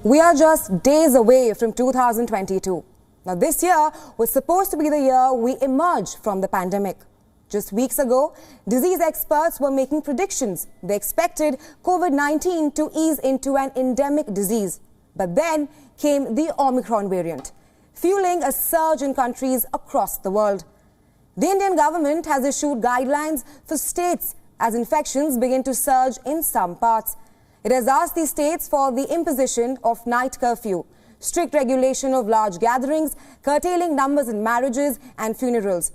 We are just days away from 2022. Now, this year was supposed to be the year we emerge from the pandemic. Just weeks ago, disease experts were making predictions. They expected COVID-19 to ease into an endemic disease. But then came the Omicron variant, fueling a surge in countries across the world. The Indian government has issued guidelines for states as infections begin to surge in some parts. It has asked the states for the imposition of night curfew, strict regulation of large gatherings, curtailing numbers in marriages and funerals.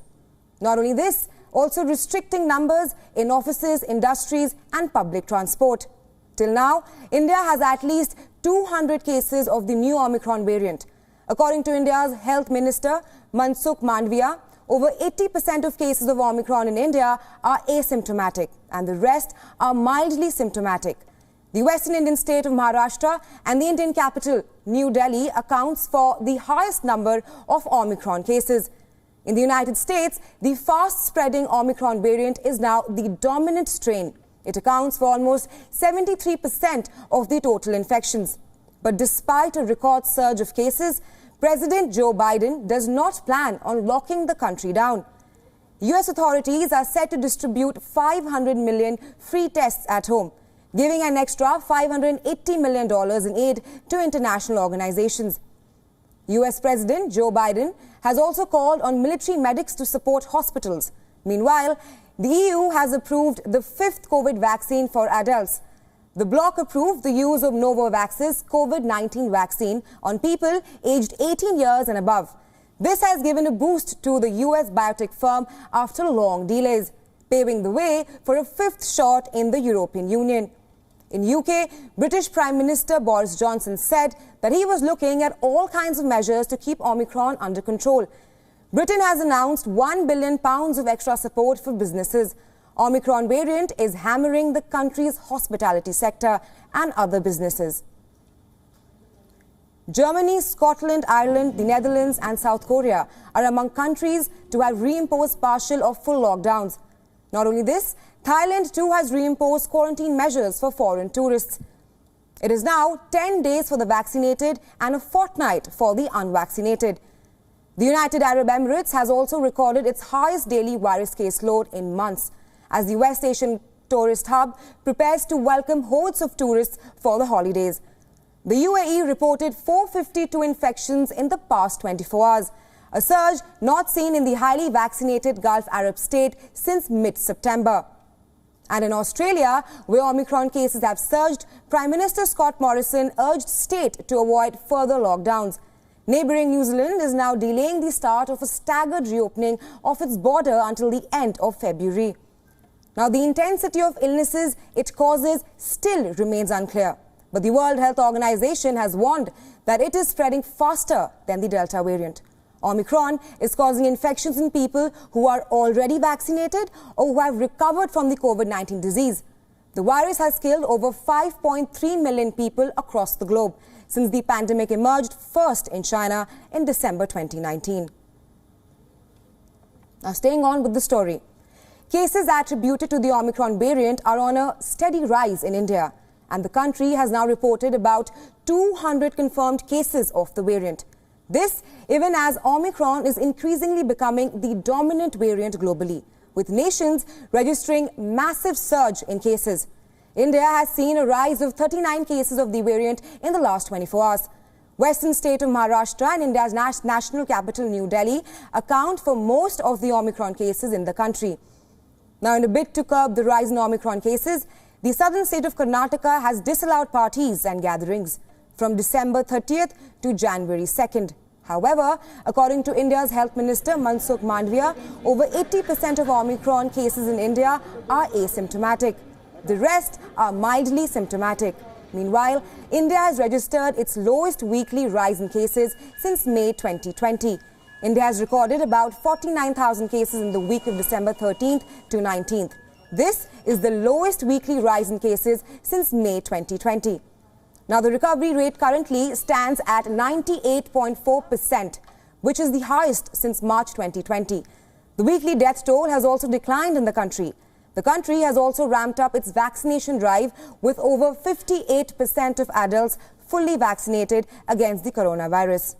Not only this, also restricting numbers in offices, industries and public transport. Till now, India has at least 200 cases of the new Omicron variant. According to India's Health Minister, Mansukh Mandavia, over 80% of cases of Omicron in India are asymptomatic and the rest are mildly symptomatic. The Western Indian state of Maharashtra and the Indian capital, New Delhi, accounts for the highest number of Omicron cases. In the United States, the fast-spreading Omicron variant is now the dominant strain. It accounts for almost 73% of the total infections. But despite a record surge of cases, President Joe Biden does not plan on locking the country down. US authorities are set to distribute 500 million free tests at home, giving an extra $580 million in aid to international organizations. US President Joe Biden has also called on military medics to support hospitals. Meanwhile, the EU has approved the fifth COVID vaccine for adults. The bloc approved the use of Novavax's COVID-19 vaccine on people aged 18 years and above. This has given a boost to the US biotech firm after long delays, paving the way for a fifth shot in the European Union. In UK, British Prime Minister Boris Johnson said that he was looking at all kinds of measures to keep Omicron under control. Britain has announced £1 billion of extra support for businesses. Omicron variant is hammering the country's hospitality sector and other businesses. Germany, Scotland, Ireland, the Netherlands and South Korea are among countries to have reimposed partial or full lockdowns. Not only this, Thailand too has reimposed quarantine measures for foreign tourists. It is now 10 days for the vaccinated and a fortnight for the unvaccinated. The United Arab Emirates has also recorded its highest daily virus caseload in months, as the West Asian tourist hub prepares to welcome hordes of tourists for the holidays. The UAE reported 452 infections in the past 24 hours, a surge not seen in the highly vaccinated Gulf Arab state since mid-September. And in Australia, where Omicron cases have surged, Prime Minister Scott Morrison urged state to avoid further lockdowns. Neighbouring New Zealand is now delaying the start of a staggered reopening of its border until the end of February. Now, the intensity of illnesses it causes still remains unclear. But the World Health Organization has warned that it is spreading faster than the Delta variant. Omicron is causing infections in people who are already vaccinated or who have recovered from the COVID-19 disease. The virus has killed over 5.3 million people across the globe since the pandemic emerged first in China in December 2019. Now, staying on with the story. Cases attributed to the Omicron variant are on a steady rise in India, and the country has now reported about 200 confirmed cases of the variant. This even as Omicron is increasingly becoming the dominant variant globally, with nations registering massive surge in cases. India has seen a rise of 39 cases of the variant in the last 24 hours. Western state of Maharashtra and India's national capital, New Delhi, account for most of the Omicron cases in the country. Now, in a bid to curb the rise in Omicron cases, the southern state of Karnataka has disallowed parties and gatherings from December 30th to January 2nd. However, according to India's Health Minister Mansukh Mandavia, over 80% of Omicron cases in India are asymptomatic. The rest are mildly symptomatic. Meanwhile, India has registered its lowest weekly rise in cases since May 2020. India has recorded about 49,000 cases in the week of December 13th to 19th. This is the lowest weekly rise in cases since May 2020. Now, the recovery rate currently stands at 98.4%, which is the highest since March 2020. The weekly death toll has also declined in the country. The country has also ramped up its vaccination drive with over 58% of adults fully vaccinated against the coronavirus.